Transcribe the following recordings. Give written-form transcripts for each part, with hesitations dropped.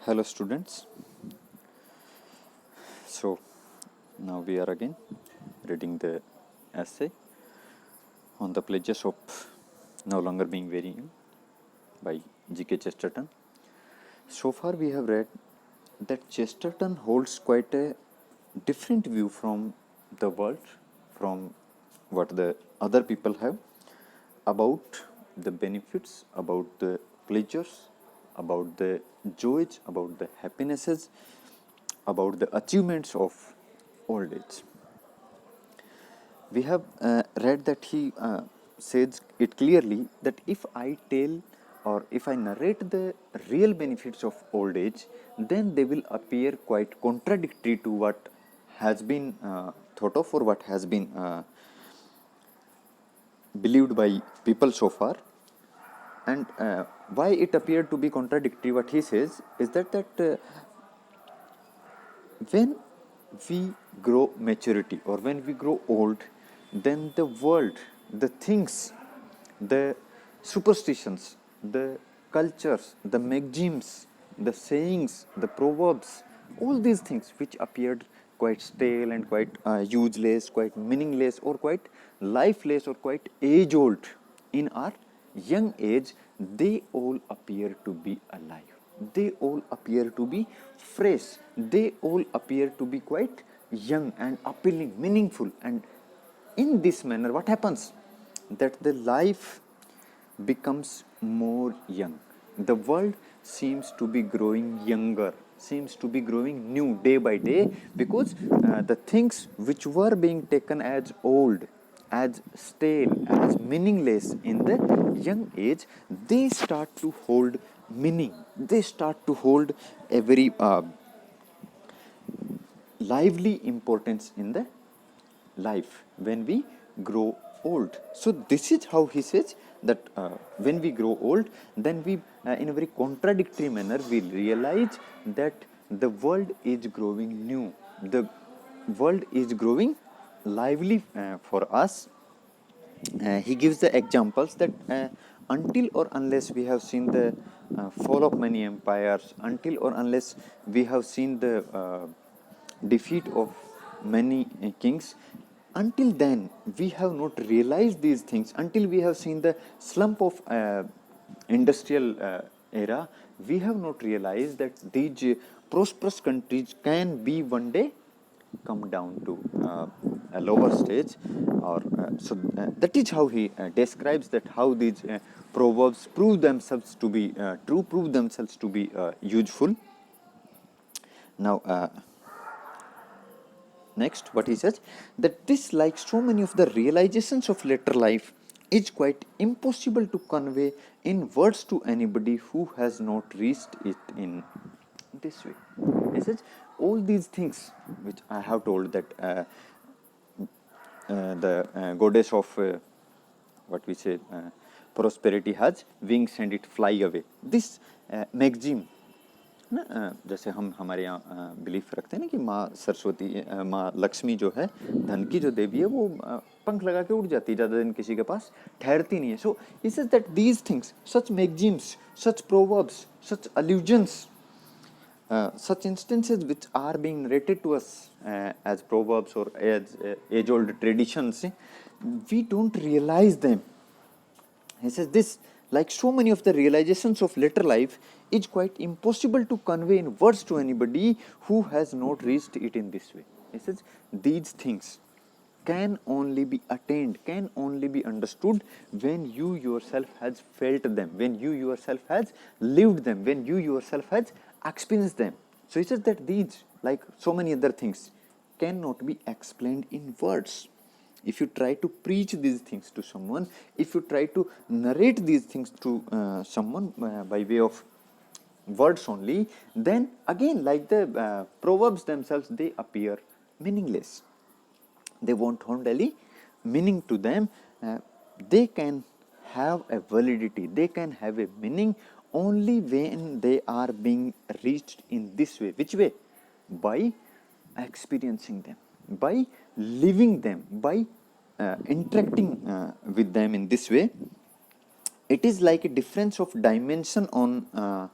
Hello students. So now we are again reading the essay on the pledges of no longer being very young by G.K. Chesterton. So far we have read that Chesterton holds quite a different view from the world, from what the other people have, about the benefits, about the pleasures, about the joys, about the happinesses, about the achievements of old age. We have read that he says it clearly that if I tell or if I narrate the real benefits of old age, then they will appear quite contradictory to what has been thought of or what has been believed by people so far. And why it appeared to be contradictory, what he says is that when we grow maturity or when we grow old, then the world, the things, the superstitions, the cultures, the maxims, the sayings, the proverbs, all these things which appeared quite stale and quite useless, quite meaningless, or quite lifeless, or quite age old in our young age, they all appear to be alive. They all appear to be fresh. They all appear to be quite young and appealing, meaningful. And in this manner, what happens? That the life becomes more young. The world seems to be growing younger, seems to be growing new day by day, because the things which were being taken as old, as stale, as meaningless in the young age, they start to hold meaning. They start to hold a very lively importance in the life when we grow old. So this is how he says that when we grow old, then we in a very contradictory manner we realize that the world is growing new, the world is growing lively for us. He gives the examples that until or unless we have seen the fall of many empires, until or unless we have seen the defeat of many kings, until then we have not realized these things. Until we have seen the slump of industrial era, we have not realized that these prosperous countries can be one day come down to a lower stage. Or that is how he describes that how these proverbs prove themselves to be true, prove themselves to be useful. Now next, what he says, that this, like so many of the realizations of later life, is quite impossible to convey in words to anybody who has not reached it in this way. He says, all these things which I have told, that the goddess of what we say prosperity has wings and it fly away. This maxim ना, जैसे हम हमारे यहाँ belief रखते हैं ना कि माँ सरस्वती, माँ लक्ष्मी जो है, धन की जो देवी है, वो पंख लगा के उड़ जाती है, ज़्यादा दिन किसी के पास ठहरती नहीं है. सो he says that these things, such maxims, such proverbs, such allusions, such instances which are being narrated to us as proverbs or as age-old traditions, we don't realize them. He says this, like so many of the realizations of later life, is quite impossible to convey in words to anybody who has not reached it in this way. He says these things can only be attained, can only be understood when you yourself has felt them, when you yourself has lived them, when you yourself has experienced them. So he says that these, like so many other things, cannot be explained in words. If you try to preach these things to someone, if you try to narrate these things to someone by way of words only, then again, like the proverbs themselves, they appear meaningless. They won't hold any meaning to them. They can have a validity, they can have a meaning only when they are being reached in this way. Which way? By experiencing them, by living them, by interacting with them in this way. It is like a difference of dimension on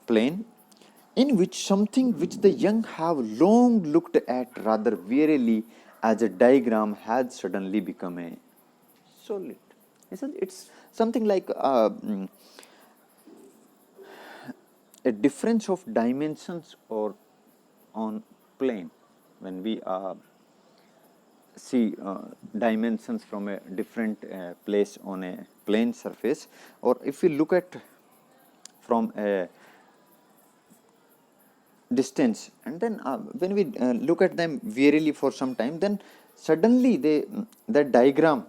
plane. in which something which the young have long looked at rather wearily as a diagram has suddenly become a solid. Isn't it? It's something like a difference of dimensions or on plane. When we see dimensions from a different place on a plane surface, or if we look at from a distance, and then when we look at them wearily for some time, then suddenly that diagram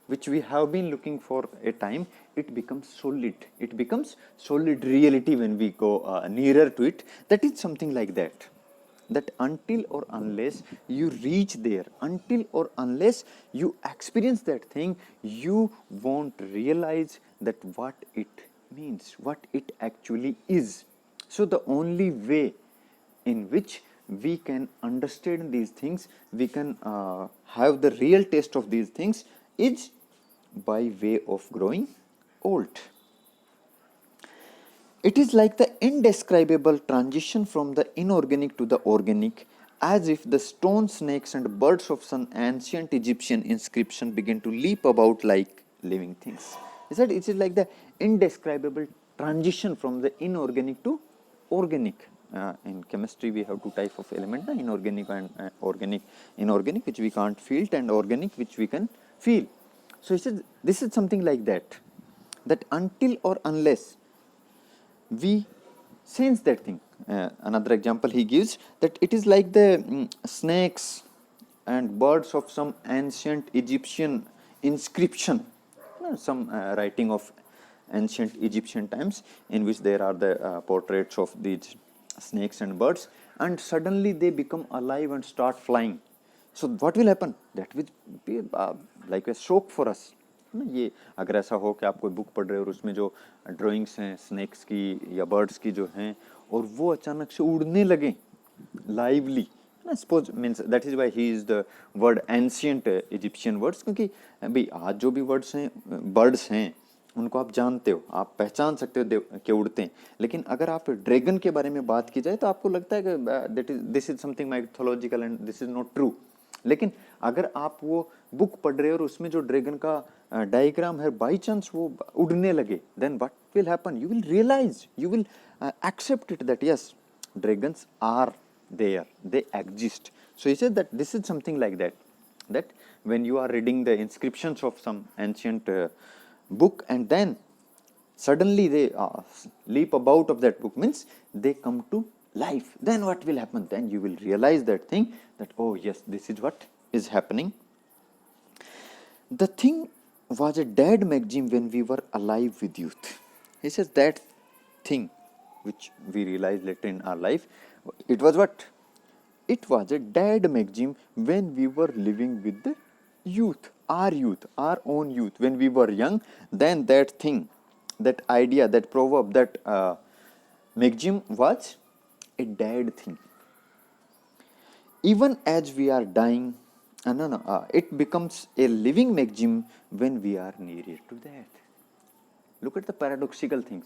which we have been looking for a time, it becomes solid. It becomes solid reality when we go nearer to it. That is something like that. That until or unless you reach there, until or unless you experience that thing, you won't realize that what it means, what it actually is. So the only way in which we can understand these things, we can have the real taste of these things, is by way of growing old. It is like the indescribable transition from the inorganic to the organic, as if the stone snakes and birds of some ancient Egyptian inscription begin to leap about like living things. It is like the indescribable transition from the inorganic to organic. In chemistry, we have two types of elements: inorganic and organic. Inorganic, which we can't feel, and organic, which we can feel. So this is something like that. That until or unless we sense that thing. Another example he gives, that it is like the snakes and birds of some ancient Egyptian inscription, some writing of ancient Egyptian times, in which there are the portraits of these snakes and birds, and suddenly they become alive and start flying. So what will happen? That will be like a shock for us. ये अगर ऐसा हो कि आप कोई book पढ़ रहे हो और उसमें जो ड्राइंग्स हैं स्नेक्स की या बर्ड्स की जो हैं, और वो अचानक से उड़ने लगे lively, suppose means that is why he is the word ancient Egyptian words, क्योंकि भाई आज जो भी वर्ड्स हैं बर्ड्स हैं उनको आप जानते हो, आप पहचान सकते हो कि उड़ते हैं, लेकिन अगर आप ड्रैगन के बारे में बात की जाए तो आपको लगता है कि this is something mythological and this is not true. लेकिन अगर आप वो बुक पढ़ रहे हो और उसमें जो ड्रैगन का डायग्राम है बाई चांस वो उड़ने लगे, then what will happen? You will realise, you will accept it that yes, dragons are there, they exist. So he said that this is something like that, that when you are reading the inscriptions of some ancient book and then suddenly they leap about of that book, means they come to life, then what will happen? Then you will realize that thing, that oh yes, this is what is happening. The thing was a dead maxim when we were alive with youth. He says that thing which we realized later in our life, it was what? It was a dead maxim when we were living with the youth, our own youth. When we were young, then that thing, that idea, that proverb, that maxim was a dead thing. Even as we are dying, it becomes a living maxim when we are nearer to death. Look at the paradoxical things.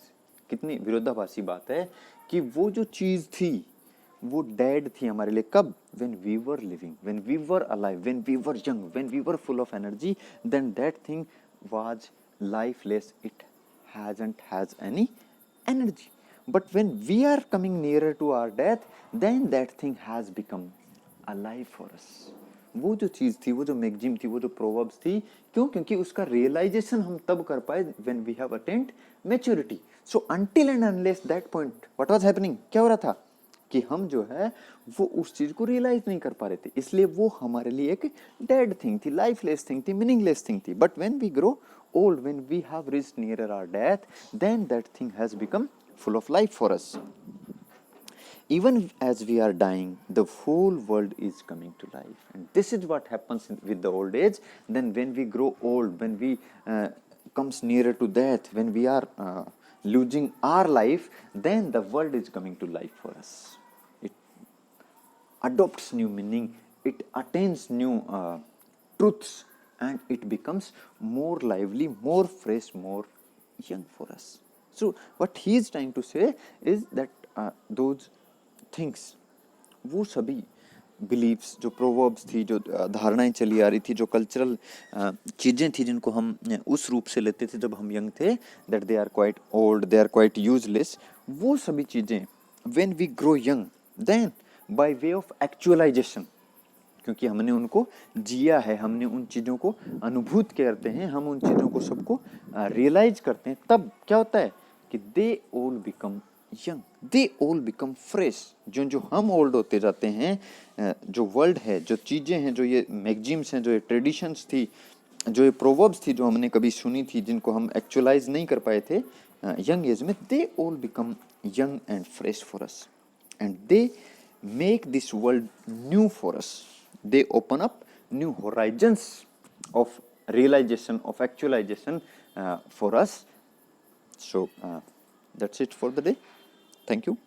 कितनी विरोधाभासी बात है कि वो जो चीज थी वो डेड थी हमारे लिए कब? when we were living, when we were alive, when we were young, when we were full of energy, then that thing was lifeless, it has any energy. But when we are coming nearer to our death, then that thing has become alive for us. वो जो चीज थी, वो जो मैगजिम थी, वो जो proverbs थी, क्यों? क्योंकि उसका रियलाइजेशन हम तब कर पाए when we have attained maturity. So until and unless that point, what was happening? क्या हो रहा था कि हम जो है वो उस चीज को रियलाइज नहीं कर पा रहे थे, इसलिए वो हमारे लिए एक डेड थिंग थी, लाइफलेस थिंग थी, मीनिंगलेस थिंग थी. But when we grow old, when we have reached nearer our death, then that thing has become full of life for us. Even as we are dying, the whole world is coming to life. And this is what happens with the old age. Then when we grow old, when we comes nearer to death, when we are losing our life, then the world is coming to life for us. It adopts new meaning, it attains new truths, and it becomes more lively, more fresh, more young for us. So what he is trying to say is that those things, वो सभी beliefs, जो proverbs थी, जो धारणाएं चली आ रही थी, जो कल्चरल चीज़ें थी जिनको हम उस रूप से लेते थे जब हम यंग थे, that they are quite old, they are quite useless, वो सभी चीज़ें when we grow young, then by way of actualisation, क्योंकि हमने उनको जिया है, हमने उन चीज़ों को अनुभूत करते हैं, हम उन चीज़ों को सबको रियलाइज करते हैं, तब क्या होता है कि they all become young, they all become fresh. जो जो हम ओल्ड होते जाते हैं, जो वर्ल्ड है, जो चीज़ें हैं, जो ये मैगजीम्स हैं, जो ये ट्रेडिशंस थी, जो ये प्रोवर्ब्स थी जो हमने कभी सुनी थी, जिनको हम एक्चुअलाइज नहीं कर पाए थे यंग एज में, they all become young and fresh for us, and they make this world new for us. They open up new horizons of realization, of actualization for us. So that's it for the day. Thank you.